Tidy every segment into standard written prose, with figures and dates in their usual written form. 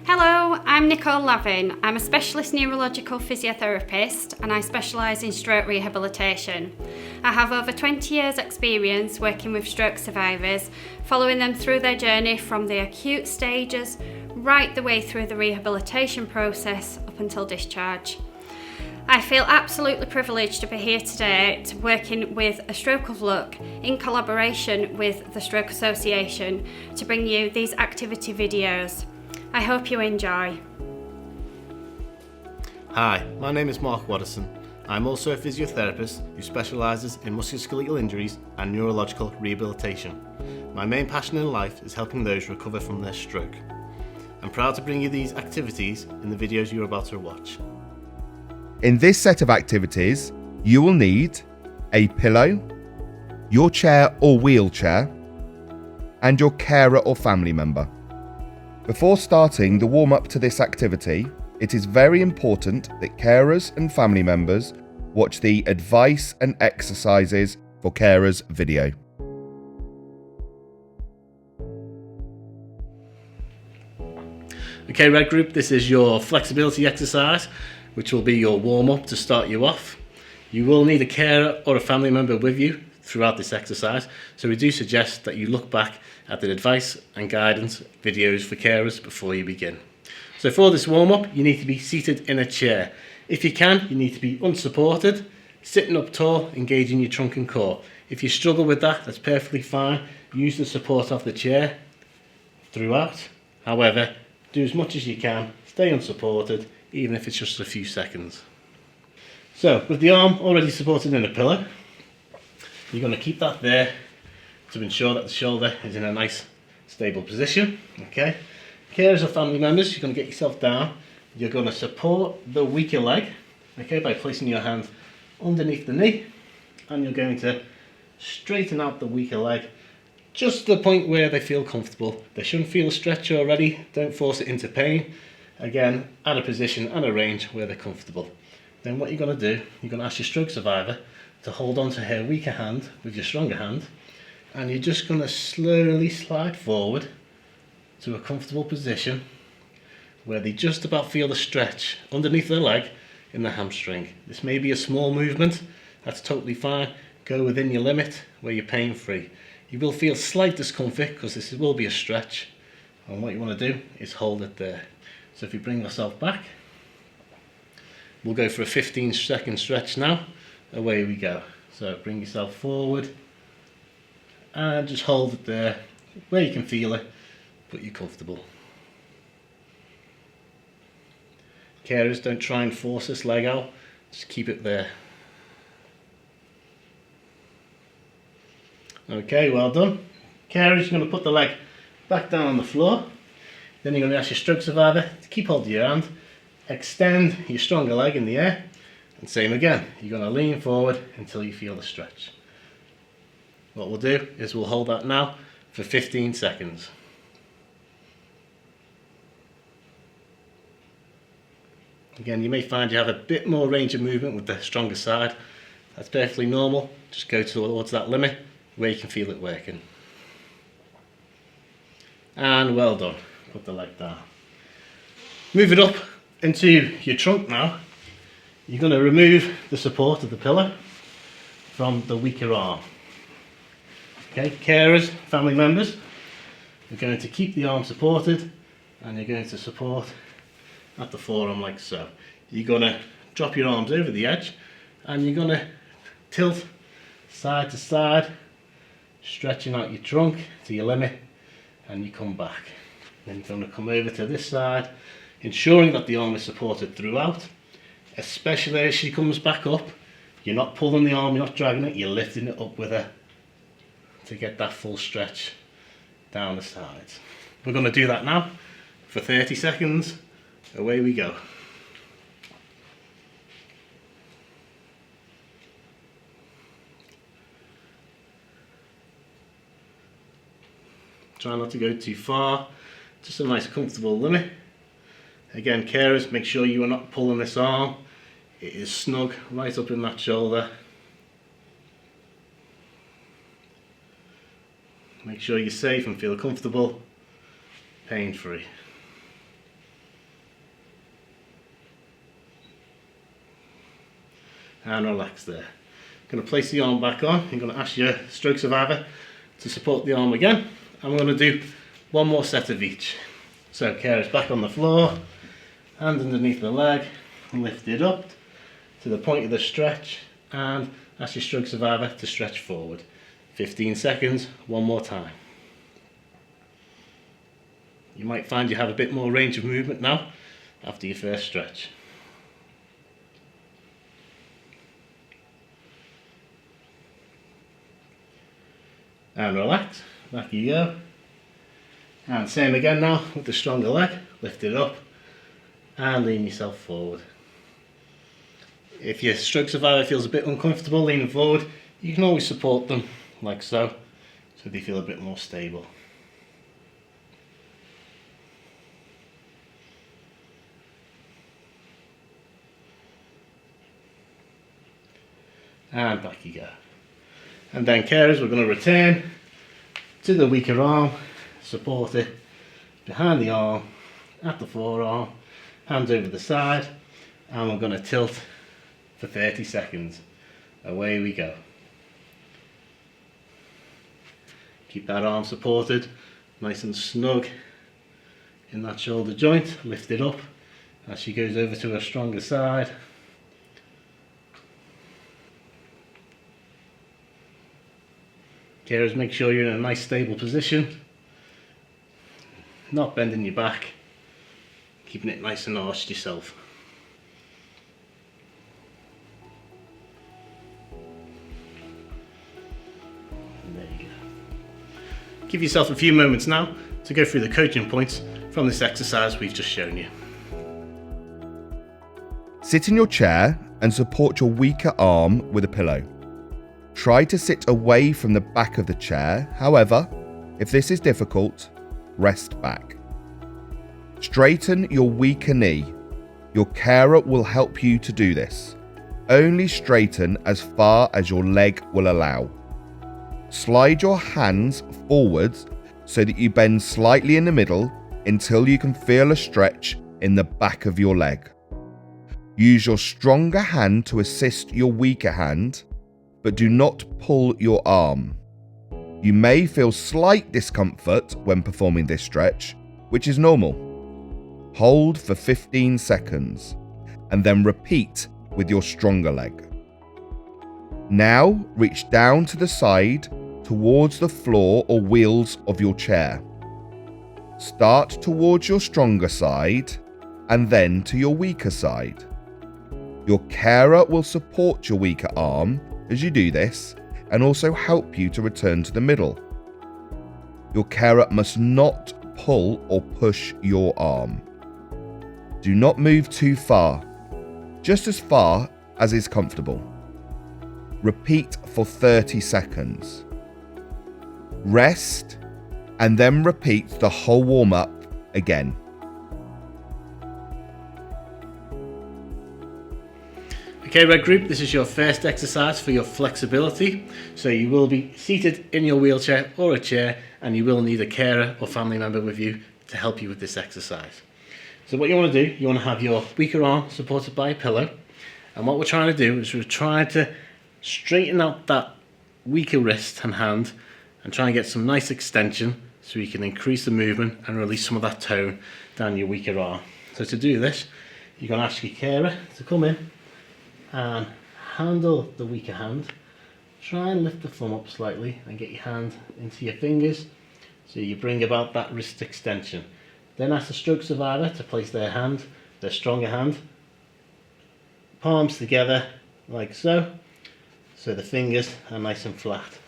Hello, I'm Nicole Lavin. I'm a specialist neurological physiotherapist and I specialise in stroke rehabilitation. I have over 20 years experience working with stroke survivors, following them through their journey from the acute stages right the way through the rehabilitation process up until discharge. I feel absolutely privileged to be here today working with A Stroke of Luck in collaboration with the Stroke Association to bring you these activity videos. I hope you enjoy. Hi, my name is Mark Watterson. I'm also a physiotherapist who specialises in musculoskeletal injuries and neurological rehabilitation. My main passion in life is helping those recover from their stroke. I'm proud to bring you these activities in the videos you're about to watch. In this set of activities, you will need a pillow, your chair or wheelchair, and your carer or family member. Before starting the warm-up to this activity, it is very important that carers and family members watch the advice and exercises for carers video. Okay, Red Group, this is your flexibility exercise, which will be your warm-up to start you off. You will need a carer or a family member with you throughout this exercise, so we do suggest that you look back at the advice and guidance videos for carers before you begin. So for this warm-up, you need to be seated in a chair. If you can, you need to be unsupported, sitting up tall, engaging your trunk and core. If you struggle with that, that's perfectly fine. Use the support of the chair throughout. However, do as much as you can, stay unsupported, even if it's just a few seconds. So, with the arm already supported in a pillow, you're going to keep that there to ensure that the shoulder is in a nice stable position. Okay, carers or family members, you're going to get yourself down. You're going to support the weaker leg, okay, by placing your hand underneath the knee, and you're going to straighten out the weaker leg just to the point where they feel comfortable. They shouldn't feel a stretch already. Don't force it into pain. Again, at a position and a range where they're comfortable. Then what you're going to do, you're going to ask your stroke survivor to hold on to her weaker hand with your stronger hand, and you're just going to slowly slide forward to a comfortable position where they just about feel the stretch underneath their leg in the hamstring. This may be a small movement, that's totally fine. Go within your limit where you're pain free. You will feel slight discomfort because this will be a stretch, and what you want to do is hold it there. So if you bring yourself back, we'll go for a 15-second stretch now. Away we go. So bring yourself forward and just hold it there where you can feel it, but you're comfortable. Carers, don't try and force this leg out, just keep it there. Okay, well done. Carers, you're going to put the leg back down on the floor. Then you're going to ask your stroke survivor to keep hold of your hand, extend your stronger leg in the air, and same again. You're going to lean forward until you feel the stretch. What we'll do is we'll hold that now for 15 seconds. Again, you may find you have a bit more range of movement with the stronger side. That's perfectly normal. Just go towards that limit where you can feel it working. And well done. Put the leg down. Move it up into your trunk now. You're going to remove the support of the pillow from the weaker arm. Okay, carers, family members, you're going to keep the arm supported and you're going to support at the forearm like so. You're going to drop your arms over the edge and you're going to tilt side to side, stretching out your trunk to your limit, and you come back. Then you're going to come over to this side, ensuring that the arm is supported throughout, especially as she comes back up. You're not pulling the arm, you're not dragging it, you're lifting it up with her to get that full stretch down the sides. We're going to do that now for 30 seconds. Away we go. Try not to go too far, just a nice comfortable limit. Again, carers, make sure you are not pulling this arm. It is snug right up in that shoulder. Make sure you're safe and feel comfortable, pain-free. and relax there. Going to place the arm back on. I'm going to ask your stroke survivor to support the arm again, and we're going to do one more set of each. So carer's back on the floor, hand underneath the leg, lift it up to the point of the stretch, and ask your stroke survivor to stretch forward. 15 seconds, one more time. You might find you have a bit more range of movement now after your first stretch. And relax, back you go. And same again now with the stronger leg, lift it up and lean yourself forward. If your stroke survivor feels a bit uncomfortable leaning forward, you can always support them like so they feel a bit more stable. And back you go. And then carers, we're going to return to the weaker arm, support it behind the arm, at the forearm, hands over the side, and we're going to tilt for 30 seconds. Away we go. Keep that arm supported, nice and snug in that shoulder joint. Lift it up as she goes over to her stronger side. Carers, make sure you're in a nice stable position, not bending your back, keeping it nice and arched yourself. And there you go. Give yourself a few moments now to go through the coaching points from this exercise we've just shown you. Sit in your chair and support your weaker arm with a pillow. Try to sit away from the back of the chair. However, if this is difficult, rest back. Straighten your weaker knee. Your carer will help you to do this. Only straighten as far as your leg will allow. Slide your hands forwards so that you bend slightly in the middle until you can feel a stretch in the back of your leg. Use your stronger hand to assist your weaker hand, but do not pull your arm. You may feel slight discomfort when performing this stretch, which is normal. Hold for 15 seconds and then repeat with your stronger leg. Now reach down to the side towards the floor or wheels of your chair. Start towards your stronger side and then to your weaker side. Your carer will support your weaker arm as you do this and also help you to return to the middle. Your carer must not pull or push your arm. Do not move too far, just as far as is comfortable. Repeat for 30 seconds. Rest and then repeat the whole warm-up again. Okay, Red Group, this is your first exercise for your flexibility. So you will be seated in your wheelchair or a chair, and you will need a carer or family member with you to help you with this exercise. So what you want to do, you want to have your weaker arm supported by a pillow. And what we're trying to do is we're trying to straighten out that weaker wrist and hand and try and get some nice extension so you can increase the movement and release some of that tone down your weaker arm. So to do this, you're going to ask your carer to come in and handle the weaker hand. Try and lift the thumb up slightly and get your hand into your fingers so you bring about that wrist extension. Then ask the stroke survivor to place their hand, their stronger hand, palms together like so the fingers are nice and flat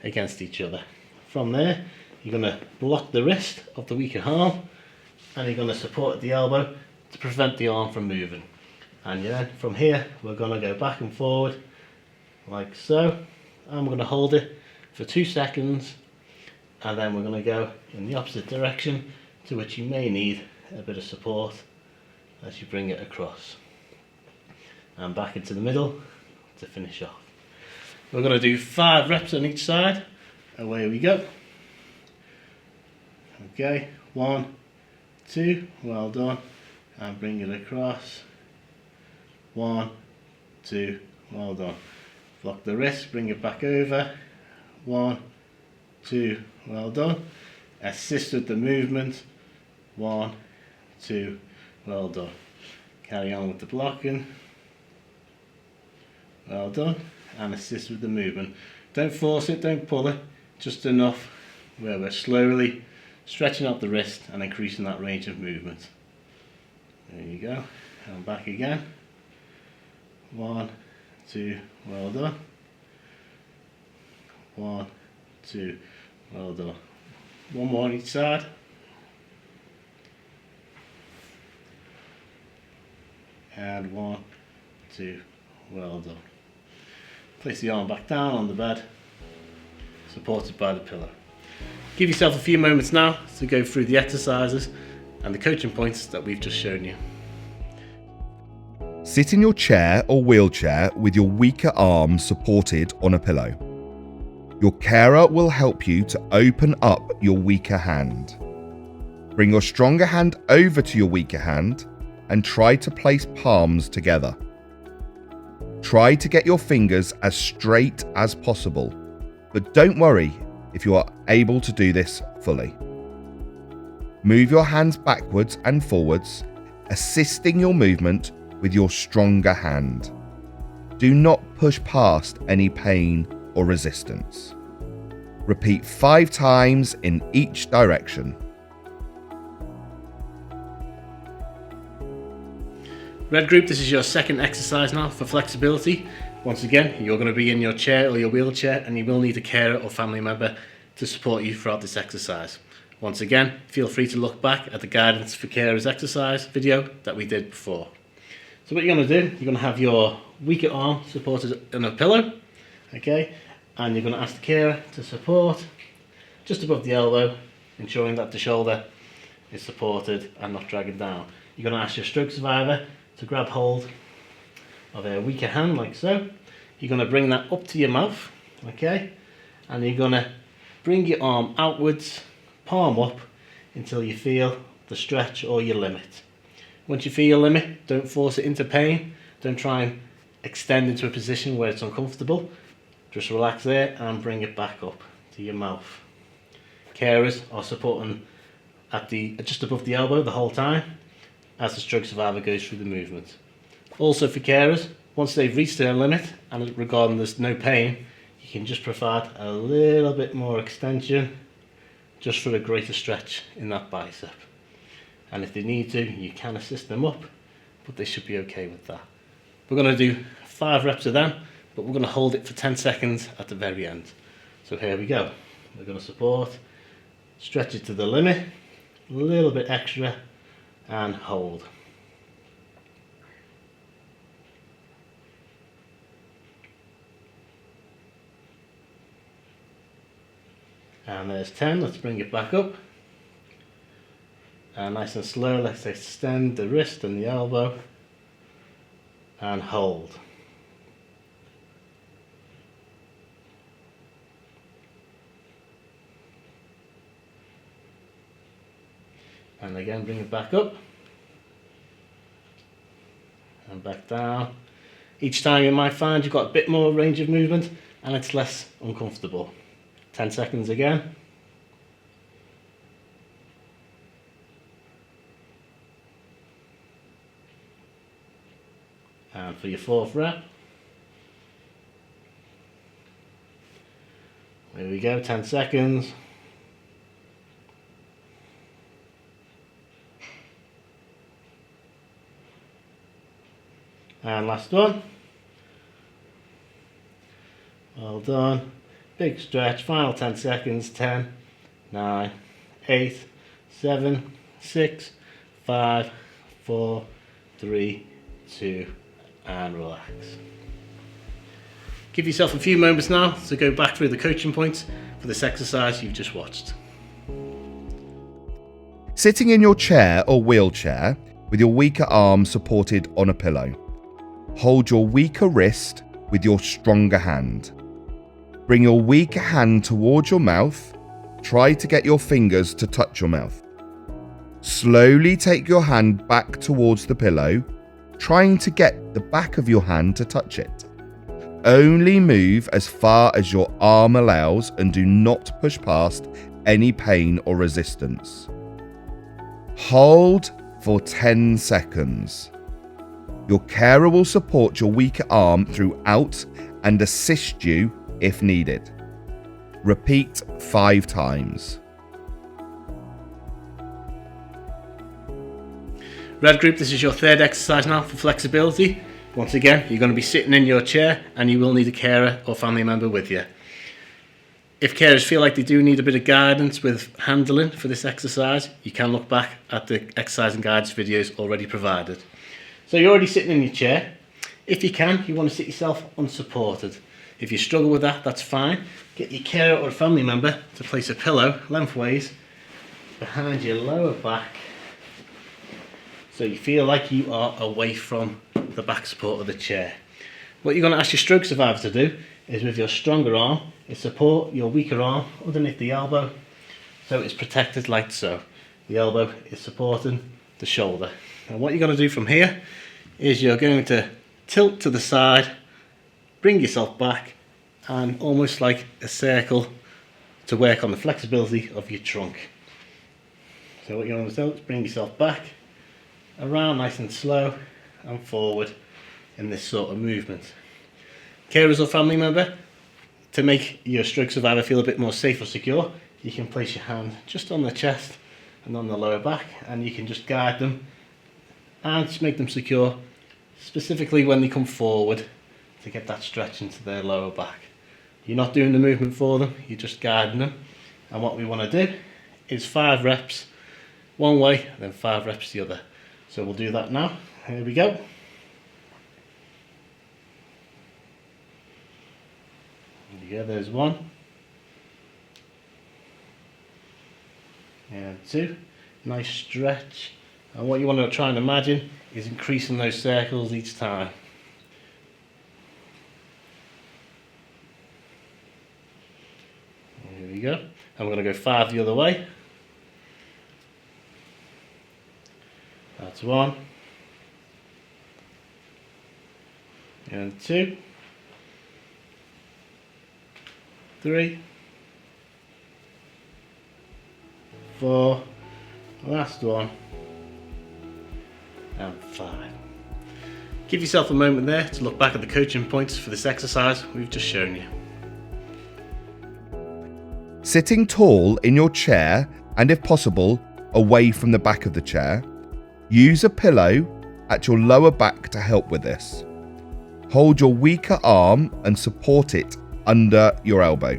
against each other. From there, you're going to block the wrist of the weaker arm and you're going to support the elbow to prevent the arm from moving. And then from here, we're going to go back and forward like so. And we're going to hold it for 2 seconds. And then we're going to go in the opposite direction, to which you may need a bit of support as you bring it across. And back into the middle to finish off. We're going to do 5 reps on each side. Away we go. Okay, 1, 2, well done. And bring it across. 1, 2, Well done. Lock the wrist, bring it back over. 1, 2, well done. Assist with the movement. 1, 2, well done. Carry on with the blocking. Well done. And assist with the movement. Don't force it, don't pull it, just enough where we're slowly stretching out the wrist and increasing that range of movement. There you go. And back again. 1, 2, well done. 1, 2, well done. One more on each side. And 1, 2, well done. Place the arm back down on the bed, supported by the pillow. Give yourself a few moments now to go through the exercises and the coaching points that we've just shown you. Sit in your chair or wheelchair with your weaker arm supported on a pillow. Your carer will help you to open up your weaker hand. Bring your stronger hand over to your weaker hand and try to place palms together. Try to get your fingers as straight as possible, but don't worry if you are able to do this fully. Move your hands backwards and forwards, assisting your movement with your stronger hand. Do not push past any pain or resistance. Repeat 5 times in each direction. Red group, this is your second exercise now for flexibility. Once again, you're going to be in your chair or your wheelchair and you will need a carer or family member to support you throughout this exercise. Once again, feel free to look back at the guidance for carers exercise video that we did before. So what you're going to do, you're going to have your weaker arm supported on a pillow, okay, and you're going to ask the carer to support just above the elbow, ensuring that the shoulder is supported and not dragging down. You're going to ask your stroke survivor to grab hold of a weaker hand like so. You're going to bring that up to your mouth, okay, and you're going to bring your arm outwards, palm up, until you feel the stretch or your limit. Once you feel your limit, don't force it into pain. Don't try and extend into a position where it's uncomfortable. Just relax there and bring it back up to your mouth. Carers are supporting at just above the elbow the whole time as the stroke survivor goes through the movement. Also for carers, once they've reached their limit and regarding there's no pain, you can just provide a little bit more extension just for a greater stretch in that bicep. And if they need to, you can assist them up, but they should be okay with that. We're going to do 5 reps of them, but we're going to hold it for 10 seconds at the very end. So here we go. We're going to support, stretch it to the limit, a little bit extra, and hold. And there's 10, let's bring it back up. And nice and slow, let's extend the wrist and the elbow and hold. And again, bring it back up and back down. Each time you might find you've got a bit more range of movement and it's less uncomfortable. 10 seconds again. And for your 4th rep. There we go, 10 seconds. And last one. Well done. Big stretch, final 10 seconds. 10, 9, 8, 7, 6, 5, 4, 3, 2, and relax. Give yourself a few moments now to go back through the coaching points for this exercise you've just watched. Sitting in your chair or wheelchair with your weaker arm supported on a pillow. Hold your weaker wrist with your stronger hand. Bring your weaker hand towards your mouth. Try to get your fingers to touch your mouth. Slowly take your hand back towards the pillow, trying to get the back of your hand to touch it. Only move as far as your arm allows and do not push past any pain or resistance. Hold for 10 seconds. Your carer will support your weaker arm throughout and assist you if needed. Repeat 5 times. Red group, this is your third exercise now for flexibility. Once again, you're going to be sitting in your chair and you will need a carer or family member with you. If carers feel like they do need a bit of guidance with handling for this exercise, you can look back at the exercise and guidance videos already provided. So you're already sitting in your chair. If you can, you want to sit yourself unsupported. If you struggle with that, that's fine. Get your carer or family member to place a pillow lengthways behind your lower back, so you feel like you are away from the back support of the chair. What you're going to ask your stroke survivor to do is, with your stronger arm, is support your weaker arm underneath the elbow so it's protected like so. The elbow is supporting the shoulder. And what you're going to do from here is you're going to tilt to the side, bring yourself back, and almost like a circle to work on the flexibility of your trunk. So what you're going to do is bring yourself back, around nice and slow, and forward in this sort of movement. Carers or family member, to make your stroke survivor feel a bit more safe or secure, you can place your hand just on the chest and on the lower back, and you can just guide them and just make them secure, specifically when they come forward, to get that stretch into their lower back. You're not doing the movement for them, you're just guiding them. And what we want to do is 5 reps one way, then 5 reps the other. So we'll do that now. Here we go. There you go, there's 1. And 2. Nice stretch. And what you want to try and imagine is increasing those circles each time. Here we go. And we're going to go 5 the other way. That's 1. And 2. 3. 4. Last one. And 5. Give yourself a moment there to look back at the coaching points for this exercise we've just shown you. Sitting tall in your chair, and if possible, away from the back of the chair, use a pillow at your lower back to help with this. Hold your weaker arm and support it under your elbow.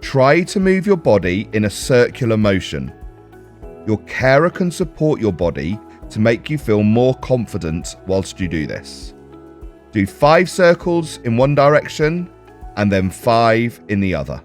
Try to move your body in a circular motion. Your carer can support your body to make you feel more confident whilst you do this. Do 5 circles in one direction and then 5 in the other.